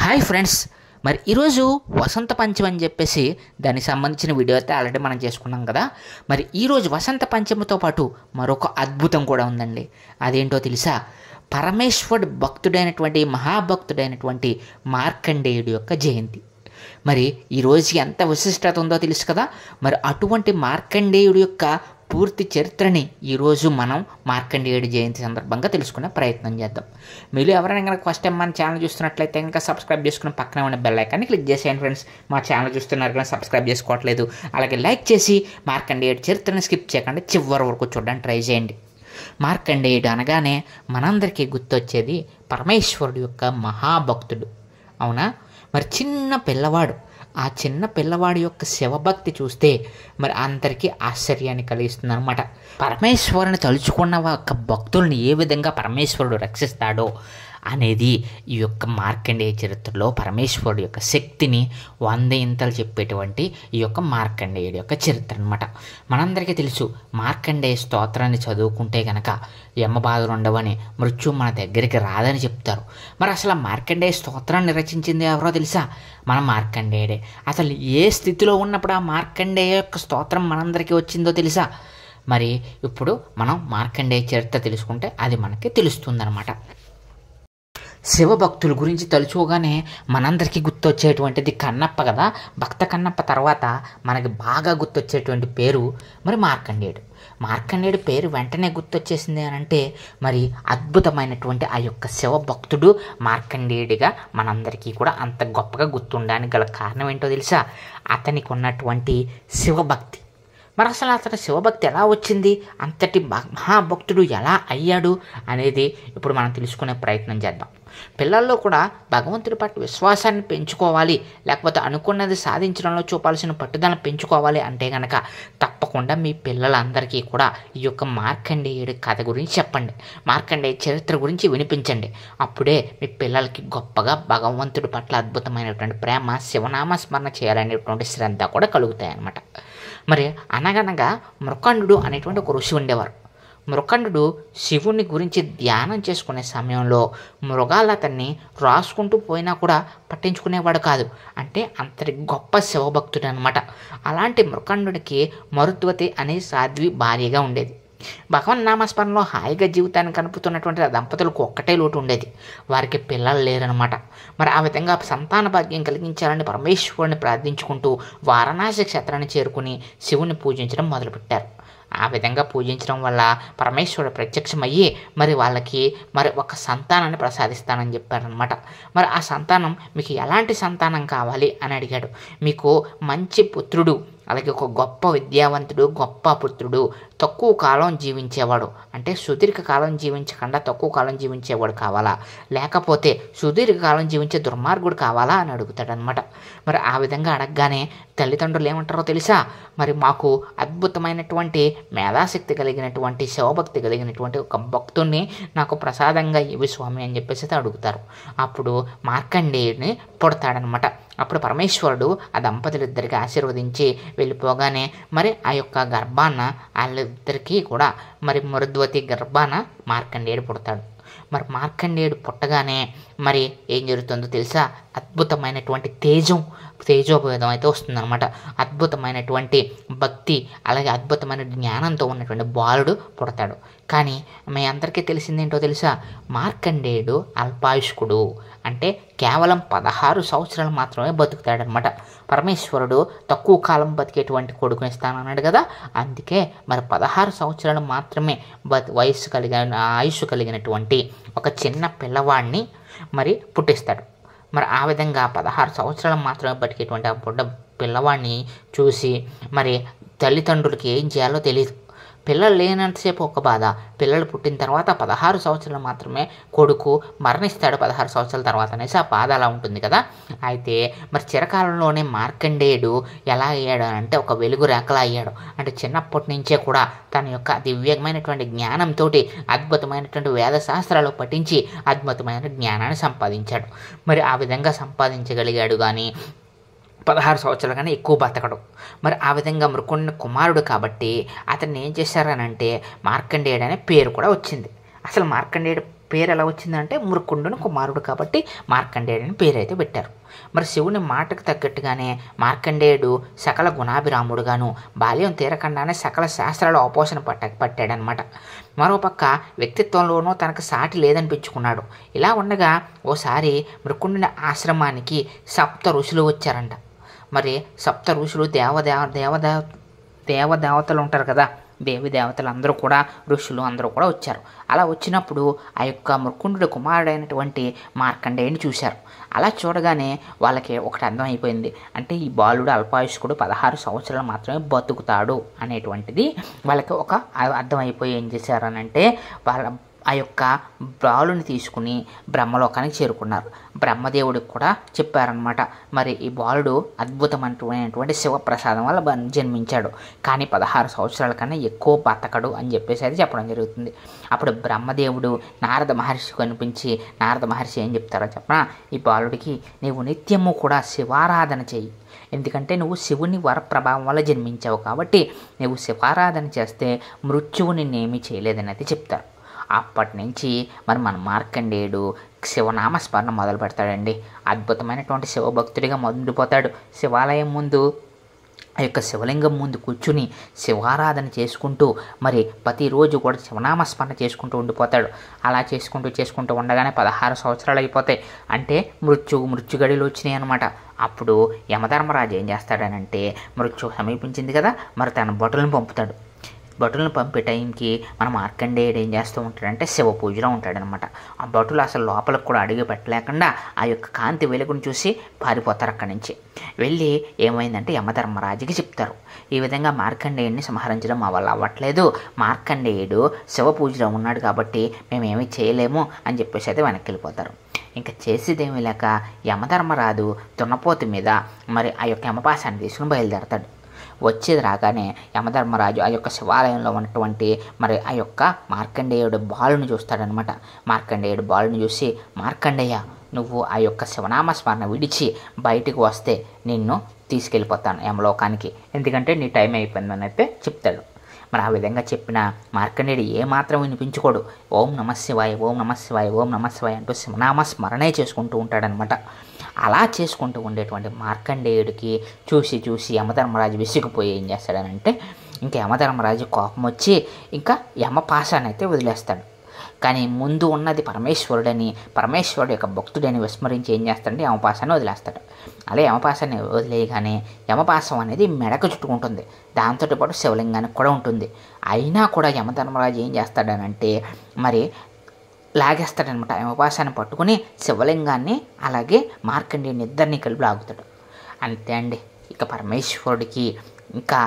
Hi friends, మరి ఈరోజు వసంత పంచమి అని చెప్పేసి దానికి సంబంధించిన వీడియో అయితే ఆల్రెడీ మనం చేసుకున్నాం కదా. మరి ఈరోజు వసంత పంచమితో పాటు మరొక అద్భుతం కూడా ఉందండి. అదేంటో తెలుసా? పరమేశ్వరుడు భక్తుడైనటువంటి మహాభక్తుడైనటువంటి మార్కండేయుడి యొక్క జయంతి. మరి ఈరోజు ఎంత విశిష్టత ఉందో తెలుసు కదా. మరి అటువంటి మార్కండేయుడి యొక్క పూర్తి చరిత్రని ఈరోజు మనం మార్కండేయుడి జయంతి సందర్భంగా తెలుసుకునే ప్రయత్నం చేద్దాం. మీరు ఎవరైనా కనుక ఫస్ట్ టైం మన ఛానల్ చూస్తున్నట్లయితే కనుక సబ్స్క్రైబ్ చేసుకుని పక్కనే ఉన్న బెల్ ఐకాన్ని క్లిక్ చేసేయండి ఫ్రెండ్స్. మా ఛానల్ చూస్తున్నారు కానీ సబ్స్క్రైబ్ చేసుకోవట్లేదు. అలాగే లైక్ చేసి మార్కండేయుడి చరిత్రని స్కిప్ చేయకుండా చివరి వరకు చూడడానికి ట్రై చేయండి. మార్కండేయుడు అనగానే మనందరికీ గుర్తొచ్చేది పరమేశ్వరుడు యొక్క మహాభక్తుడు, అవునా? మరి చిన్న పిల్లవాడు, ఆ చిన్న పిల్లవాడి యొక్క శివభక్తి చూస్తే మరి అందరికీ ఆశ్చర్యాన్ని కలిగిస్తుంది అనమాట. పరమేశ్వరుని తలుచుకున్న ఒక భక్తుల్ని ఏ విధంగా పరమేశ్వరుడు రక్షిస్తాడో అనేది ఈ యొక్క మార్కండేయ చరిత్రలో పరమేశ్వరుడు యొక్క శక్తిని 100 ఇంతలు చెప్పేటువంటి ఈ యొక్క మార్కండేయుడి యొక్క చరిత్ర అనమాట. మనందరికీ తెలుసు, మార్కండేయ స్తోత్రాన్ని చదువుకుంటే కనుక యమబాధలు ఉండవని, మృత్యు మన దగ్గరికి రాదని చెప్తారు. మరి అసలు ఆ మార్కండేయ స్తోత్రాన్ని రచించింది ఎవరో తెలుసా? మన మార్కండేయుడే. అసలు ఏ స్థితిలో ఉన్నప్పుడు ఆ మార్కండేయ యొక్క స్తోత్రం మనందరికీ వచ్చిందో తెలుసా? మరి ఇప్పుడు మనం మార్కండేయ చరిత్ర తెలుసుకుంటే అది మనకి తెలుస్తుందన్నమాట. శివభక్తుల గురించి తలుచుకోగానే మనందరికీ గుర్తొచ్చేటువంటిది కన్నప్ప కదా. భక్త కన్నప్ప తర్వాత మనకి బాగా గుర్తొచ్చేటువంటి పేరు మరి మార్కండేయుడు. మార్కండేయుడు పేరు వెంటనే గుర్తొచ్చేసింది అని అంటే మరి అద్భుతమైనటువంటి ఆ యొక్క శివభక్తుడు మార్కండేయుడిగా మనందరికీ కూడా అంత గొప్పగా గుర్తుండడానికి గల కారణం ఏంటో తెలుసా? అతనికి ఉన్నటువంటి శివభక్తి. మరి అసలు అతని శివభక్తి ఎలా వచ్చింది, అంతటి మహాభక్తుడు ఎలా అయ్యాడు అనేది ఇప్పుడు మనం తెలుసుకునే ప్రయత్నం చేద్దాం. పిల్లల్లో కూడా భగవంతుడి పట్ల విశ్వాసాన్ని పెంచుకోవాలి, లేకపోతే అనుకున్నది సాధించడంలో చూపాల్సిన పట్టుదలను పెంచుకోవాలి అంటే కనుక తప్పకుండా మీ పిల్లలందరికీ కూడా ఈ యొక్క మార్కండేయుడి కథ గురించి చెప్పండి, మార్కండేయ చరిత్ర గురించి వినిపించండి. అప్పుడే మీ పిల్లలకి గొప్పగా భగవంతుడి పట్ల అద్భుతమైనటువంటి ప్రేమ, శివనామ స్మరణ చేయాలనేటువంటి శ్రద్ధ కూడా కలుగుతాయి అన్నమాట. మరి అనగనగా మృకండు అనేటువంటి ఒక ఋషి ఉండేవారు. మృకండు శివుని గురించి ధ్యానం చేసుకునే సమయంలో మృగాలు అతన్ని రాసుకుంటూ పోయినా కూడా పట్టించుకునేవాడు కాదు. అంటే అంతటి గొప్ప శివభక్తుడు అనమాట. అలాంటి మృకండుడికి మరుద్వతి అనే సాధ్వి భార్యగా ఉండేది. భగవన్ నామస్మరణలో హాయిగా జీవితాన్ని కనుపుతున్నటువంటి ఆ దంపతులకు ఒక్కటే లోటు ఉండేది, వారికి పిల్లలు లేరనమాట. మరి ఆ విధంగా సంతాన భాగ్యం కలిగించాలని పరమేశ్వరుని ప్రార్థించుకుంటూ వారణాసి క్షేత్రాన్ని చేరుకుని శివుని పూజించడం మొదలుపెట్టారు. ఆ విధంగా పూజించడం వల్ల పరమేశ్వరుడు ప్రత్యక్షమయ్యి మరి వాళ్ళకి మరి ఒక సంతానాన్ని ప్రసాదిస్తానని చెప్పారనమాట. మరి ఆ సంతానం మీకు ఎలాంటి సంతానం కావాలి అని అడిగాడు. మీకు మంచి పుత్రుడు, అలాగే ఒక గొప్ప విద్యావంతుడు, గొప్ప పుత్రుడు, తక్కువ కాలం జీవించేవాడు, అంటే సుదీర్ఘ కాలం జీవించకుండా తక్కువ కాలం జీవించేవాడు కావాలా, లేకపోతే సుదీర్ఘ కాలం జీవించే దుర్మార్గుడు కావాలా అని అడుగుతాడనమాట. మరి ఆ విధంగా అడగగానే తల్లిదండ్రులు ఏమంటారో తెలుసా? మరి మాకు అద్భుతమైనటువంటి మేధాశక్తి కలిగినటువంటి శివభక్తి కలిగినటువంటి ఒక భక్తుడిని నాకు ప్రసాదంగా ఇవి స్వామి అని చెప్పేసి అడుగుతారు. అప్పుడు మార్కండేయుడిని పుడతాడనమాట. అప్పుడు పరమేశ్వరుడు ఆ దంపతులిద్దరికి ఆశీర్వదించి వెళ్ళిపోగానే మరి ఆ యొక్క గర్భాన వాళ్ళిద్దరికీ కూడా మరి మరుద్వతి గర్భాన మార్కండేయుడు పుడతాడు. మరి మార్కండేయుడు పుట్టగానే మరి ఏం జరుగుతుందో తెలుసా? అద్భుతమైనటువంటి తేజోభేదం అయితే వస్తుందన్నమాట. అద్భుతమైనటువంటి భక్తి, అలాగే అద్భుతమైన జ్ఞానంతో ఉన్నటువంటి బాలుడు పుడతాడు. కానీ మీ అందరికీ తెలిసిందేంటో తెలుసా? మార్కండేయుడు అల్పాయుష్కుడు, అంటే కేవలం 16 సంవత్సరాలు మాత్రమే బతుకుతాడనమాట. పరమేశ్వరుడు తక్కువ కాలం బతికేటువంటి కొడుకుని ఇస్తానన్నాడు కదా, అందుకే మరి 16 సంవత్సరాలు మాత్రమే ఆయుష్ కలిగినటువంటి ఒక చిన్న పిల్లవాడిని మరి పుట్టిస్తాడు. మరి ఆ విధంగా 16 సంవత్సరాలు మాత్రమే బతికేటువంటి ఆ పిల్లవాడిని చూసి మరి తల్లిదండ్రులకి ఏం చేయాలో తెలియదు. పిల్లలు లేనంతసేపు ఒక బాధ, పిల్లలు పుట్టిన తర్వాత 16 సంవత్సరాలు మాత్రమే కొడుకు మరణిస్తాడు 16 సంవత్సరాల తర్వాత అనేసి ఆ బాధ అలా ఉంటుంది కదా. అయితే మరి చిరకాలంలోనే మార్కండేయుడు ఎలా అయ్యాడు అంటే ఒక వెలుగు రేఖలా అయ్యాడు. అంటే చిన్నప్పటి నుంచే కూడా తన యొక్క దివ్యమైనటువంటి జ్ఞానంతో అద్భుతమైనటువంటి వేద శాస్త్రాలు పఠించి అద్భుతమైన జ్ఞానాన్ని సంపాదించాడు. మరి ఆ విధంగా సంపాదించగలిగాడు కానీ 16 సంవత్సరాలు కానీ ఎక్కువ బతకడు. మరి ఆ విధంగా మృకుండ కుమారుడు కాబట్టి అతన్ని ఏం చేశారనంటే మార్కండేయుడు అనే పేరు కూడా వచ్చింది. అసలు మార్కండేయుడు పేరు ఎలా వచ్చిందంటే మృకుండుని కుమారుడు కాబట్టి మార్కండేయుడు అని పేరు అయితే పెట్టారు. మరి శివుని మాటకు తగ్గట్టుగానే మార్కండేయుడు సకల గుణాభిరాముడుగాను బాల్యం తీరకుండానే సకల శాస్త్రాలు ఆపోషణ పట్టాడనమాట. మరోపక్క వ్యక్తిత్వంలోనూ తనకు సాటి లేదనిపించుకున్నాడు. ఇలా ఉండగా ఓసారి మృకుండుని ఆశ్రమానికి సప్త ఋషులు వచ్చారంట. మరి సప్త ఋషులు దేవదేవతలు ఉంటారు కదా, దేవి దేవతలు అందరూ కూడా, ఋషులు అందరూ కూడా వచ్చారు. అలా వచ్చినప్పుడు ఆ యొక్క మృకుండు కుమారుడైనటువంటి మార్కండేయుని చూశారు. అలా చూడగానే వాళ్ళకి ఒకటి అర్థమైపోయింది. అంటే ఈ బాలుడు అల్పాయుష్కుడు 16 సంవత్సరాలు మాత్రమే బతుకుతాడు అనేటువంటిది వాళ్ళకి ఒక అర్థమైపోయి ఏం చేశారనంటే వాళ్ళ ఆ యొక్క బాలుని తీసుకుని బ్రహ్మలోకానికి చేరుకున్నారు. బ్రహ్మదేవుడికి కూడా చెప్పారనమాట, మరి ఈ బాలుడు అద్భుతమైనటువంటి శివప్రసాదం వల్ల జన్మించాడు, కానీ 16 సంవత్సరాల కన్నా ఎక్కువ బతకడు అని చెప్పేసి అది చెప్పడం జరుగుతుంది. అప్పుడు బ్రహ్మదేవుడు నారద మహర్షికి కనిపించి, నారద మహర్షి ఏం చెప్తారో చెప్పనా, ఈ బాలుడికి నీవు నిత్యము కూడా శివారాధన చెయ్యి, ఎందుకంటే నువ్వు శివుని వరప్రభావం వల్ల జన్మించావు కాబట్టి నువ్వు శివారాధన చేస్తే మృత్యువు నిన్నేమీ చేయలేదని అయితే చెప్తారు. అప్పటి నుంచి మరి మన మార్కండేయుడు శివనామస్మరణ మొదలు పెడతాడండి. అద్భుతమైనటువంటి శివభక్తుడిగా మొదలుపోతాడు. శివాలయం ముందు ఆ యొక్క శివలింగం ముందు కూర్చుని శివారాధన చేసుకుంటూ మరి ప్రతిరోజు కూడా శివనామస్మరణ చేసుకుంటూ ఉండిపోతాడు. అలా చేసుకుంటూ ఉండగానే 16 సంవత్సరాలు అయిపోతాయి. అంటే మృత్యుగడిలు వచ్చినాయి అనమాట. అప్పుడు యమధర్మరాజు ఏం చేస్తాడనంటే, మృత్యు సమీపించింది కదా, మరి తన భటులను పంపుతాడు. భటులను పంపే టైంకి మన మార్కండేయుడు ఏం చేస్తూ ఉంటాడంటే శివ పూజలో ఉంటాడనమాట. ఆ భటులు అసలు లోపలికి కూడా అడుగు పెట్టలేకుండా ఆ యొక్క కాంతి వెలుగును చూసి పారిపోతారు. అక్కడి నుంచి వెళ్ళి ఏమైందంటే యమధర్మరాజుకి చెప్తారు, ఈ విధంగా మార్కండేయుడిని సంహరించడం మా వల్ల అవ్వట్లేదు, మార్కండేయుడు శివ పూజలో ఉన్నాడు కాబట్టి మేమేమీ చేయలేము అని చెప్పేసి అయితే వెనక్కి వెళ్ళిపోతారు. ఇంకా చేసేదేమీ లేక యమధర్మరాజు దున్నపోతు మీద మరి ఆ యొక్క యమపాశాన్ని తీసుకుని బయలుదేరతాడు. వచ్చేది రాగానే యమధర్మరాజు ఆ యొక్క శివాలయంలో ఉన్నటువంటి మరి ఆ యొక్క మార్కండేయుడు బాలుని చూస్తాడనమాట. మార్కండేయుడు బాలుని చూసి, మార్కండేయ నువ్వు ఆ యొక్క శివనామస్మరణ విడిచి బయటికి వస్తే నిన్ను తీసుకెళ్ళిపోతాను యమలోకానికి, ఎందుకంటే నీ టైం అయిపోయిందని అయితే చెప్తాడు. మరి ఆ విధంగా చెప్పిన మార్కండేయుడు ఏమాత్రం వినిపించుకోడు. ఓం నమశివాయ, ఓం నమశివాయ, ఓం నమశివాయ అంటూ శివనామస్మరణే చేసుకుంటూ ఉంటాడనమాట. అలా చేసుకుంటూ ఉండేటువంటి మార్కండేయుడికి చూసి యమధర్మరాజు విసిగిపోయి ఏం చేస్తాడనంటే, ఇంకా యమధర్మరాజు కోపం వచ్చి ఇంకా యమపాశాన్ని అయితే వదిలేస్తాడు. కానీ ముందు ఉన్నది పరమేశ్వరుడు యొక్క భక్తుడని విస్మరించి ఏం చేస్తాడంటే యమపాశాన్ని వదిలేస్తాడు. అలా యమపాశాన్ని వదిలేయగానే యమపాశం అనేది మెడకు చుట్టుకుంటుంది, దాంతో పాటు శివలింగానికి కూడా ఉంటుంది. అయినా కూడా యమధర్మరాజు ఏం చేస్తాడనంటే మరి లాగేస్తాడనమాట. యమపాశాన్ని పట్టుకుని శివలింగాన్ని అలాగే మార్కండేయుని ఇద్దరిని కలిపి లాగుతాడు. అంతే అండి. ఇక పరమేశ్వరుడికి ఇంకా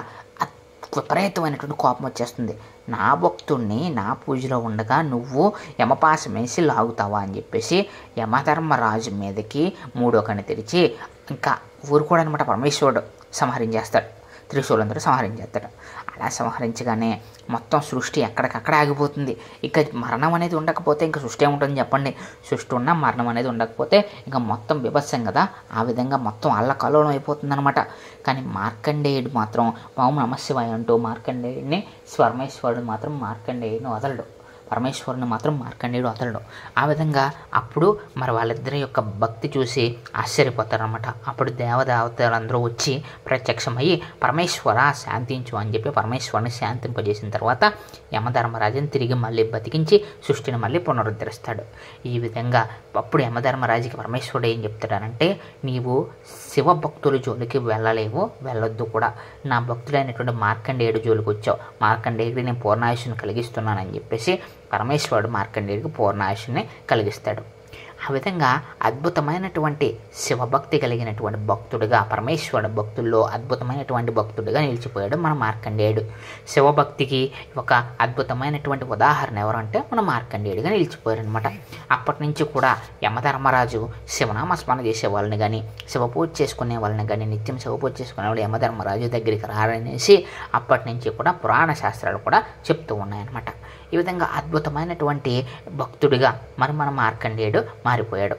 విపరీతమైనటువంటి కోపం వచ్చేస్తుంది. నా భక్తుడిని నా పూజలో ఉండగా నువ్వు యమపాశం వేసి లాగుతావా అని చెప్పేసి యమధర్మరాజు మీదకి 3వ కన్ను తెరిచి ఇంకా ఊరుకోడనమాట పరమేశ్వరుడు సంహరించేస్తాడు. త్రిశూలంతో సంహరించేస్తాడు. అలా సంహరించగానే మొత్తం సృష్టి ఎక్కడికక్కడ ఆగిపోతుంది. ఇక మరణం అనేది ఉండకపోతే ఇంకా సృష్టి ఏముంటుంది చెప్పండి. సృష్టి ఉన్న మరణం అనేది ఉండకపోతే ఇంకా మొత్తం బీభత్సం కదా. ఆ విధంగా మొత్తం అల్లకల్లోలం అయిపోతుంది అనమాట. కానీ మార్కండేయుడు మాత్రం ఓం నమశివాయ అంటూ మార్కండేయుడిని, పరమేశ్వరుడు మాత్రం మార్కండేయుడిని వదలడు, పరమేశ్వరుని మాత్రం మార్కండేయుడు వదలడు. ఆ విధంగా అప్పుడు మరి వాళ్ళిద్దరి యొక్క భక్తి చూసి ఆశ్చర్యపోతారనమాట. అప్పుడు దేవదేవతలందరూ వచ్చి ప్రత్యక్షమయ్యి పరమేశ్వర శాంతించు అని చెప్పి పరమేశ్వరుని శాంతింపజేసిన తర్వాత యమధర్మరాజుని తిరిగి మళ్ళీ బతికించి సృష్టిని మళ్ళీ పునరుద్ధరిస్తాడు. ఈ విధంగా అప్పుడు యమధర్మరాజుకి పరమేశ్వరుడు ఏం చెప్తాడనంటే, నీవు శివభక్తుల జోలికి వెళ్ళొద్దు కూడా, నా భక్తుడైనటువంటి మార్కండేయుడు జోలికి వచ్చావు, మార్కండేయుడికి నేను పూర్ణాయుష్ని కలిగిస్తున్నానని చెప్పేసి పరమేశ్వరుడు మార్కండేయుడికి పూర్ణాయుష్ని కలిగిస్తాడు. ఆ విధంగా అద్భుతమైనటువంటి శివభక్తి కలిగినటువంటి భక్తుడిగా, పరమేశ్వరుడు భక్తుల్లో అద్భుతమైనటువంటి భక్తుడిగా నిలిచిపోయాడు మన మార్కండేయుడు. శివభక్తికి ఒక అద్భుతమైనటువంటి ఉదాహరణ ఎవరంటే మన మార్కండేయుడిగా నిలిచిపోయారు అనమాట. అప్పటి నుంచి కూడా యమధర్మరాజు శివనామస్మరణ చేసే వాళ్ళని కానీ, శివపూజ చేసుకునే వాళ్ళని కానీ, నిత్యం శివపూజ చేసుకునే వాళ్ళు యమధర్మరాజు దగ్గరికి రారనేసి అప్పటి నుంచి కూడా పురాణ శాస్త్రాలు కూడా చెప్తూ ఉన్నాయన్నమాట. ఈ విధంగా అద్భుతమైనటువంటి భక్తుడిగా మరి మన మార్కండేయుడు మారిపోయాడు.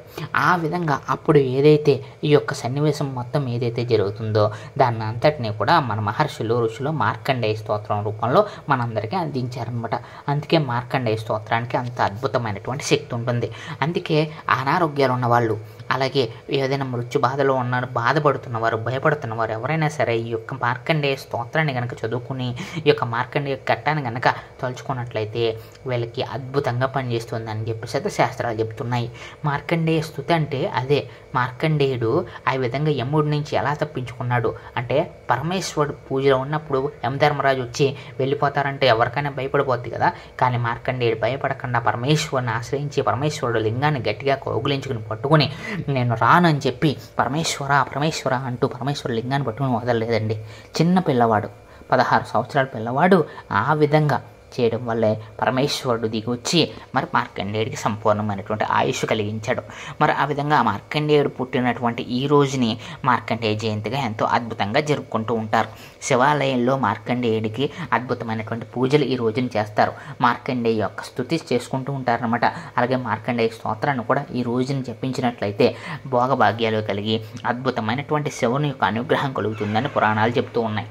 ఆ విధంగా అప్పుడు ఏదైతే ఈ యొక్క సన్నివేశం మొత్తం ఏదైతే జరుగుతుందో దాన్ని అంతటినీ కూడా మన మహర్షులు ఋషులు మార్కండేయ స్తోత్రం రూపంలో మనందరికీ అందించారనమాట. అందుకే మార్కండేయ స్తోత్రానికి అంత అద్భుతమైనటువంటి శక్తి ఉంటుంది. అందుకే అనారోగ్యాలు ఉన్నవాళ్ళు, అలాగే ఏదైనా మృత్యు బాధలో ఉన్నారు, బాధపడుతున్నవారు, భయపడుతున్నవారు ఎవరైనా సరే ఈ యొక్క మార్కండేయ స్తోత్రాన్ని కనుక చదువుకుని ఈ యొక్క మార్కండేయ ఘట్టాన్ని కనుక తలుచుకున్నట్లయితే వీళ్ళకి అద్భుతంగా పనిచేస్తుందని చెప్పేసి శాస్త్రాలు చెప్తున్నాయి. మార్కండేయ స్తుతి అంటే అదే. మార్కండేయుడు ఆ విధంగా యముడి నుంచి ఎలా తప్పించుకున్నాడు అంటే, పరమేశ్వరుడు పూజలో ఉన్నప్పుడు యమధర్మరాజు వచ్చి వెళ్ళిపోతారంటే ఎవరికైనా భయపడిపోద్ది కదా. కానీ మార్కండేయుడు భయపడకుండా పరమేశ్వరుని ఆశ్రయించి పరమేశ్వరుడు లింగాన్ని గట్టిగా కౌగులించుకుని పట్టుకుని నేను రానని చెప్పి పరమేశ్వర అంటూ పరమేశ్వర లింగాన్ని పట్టుకుని వదలలేదండి. చిన్న పిల్లవాడు, 16 సంవత్సరాల పిల్లవాడు ఆ విధంగా చేయడం వల్లే పరమేశ్వరుడు దిగి వచ్చి మరి మార్కండేయుడికి సంపూర్ణమైనటువంటి ఆయుష్ కలిగించాడు. మరి ఆ విధంగా మార్కండేయుడు పుట్టినటువంటి ఈ రోజుని మార్కండేయ జయంతిగా ఎంతో అద్భుతంగా జరుపుకుంటూ ఉంటారు. శివాలయంలో మార్కండేయుడికి అద్భుతమైనటువంటి పూజలు ఈ రోజున చేస్తారు. మార్కండేయ యొక్క స్తుతి చేసుకుంటూ ఉంటారనమాట. అలాగే మార్కండేయ స్తోత్రాన్ని కూడా ఈ రోజున జపించినట్లయితే భోగభాగ్యాలు కలిగి అద్భుతమైనటువంటి శివుని యొక్క అనుగ్రహం కలుగుతుందని పురాణాలు చెప్తూ ఉన్నాయి.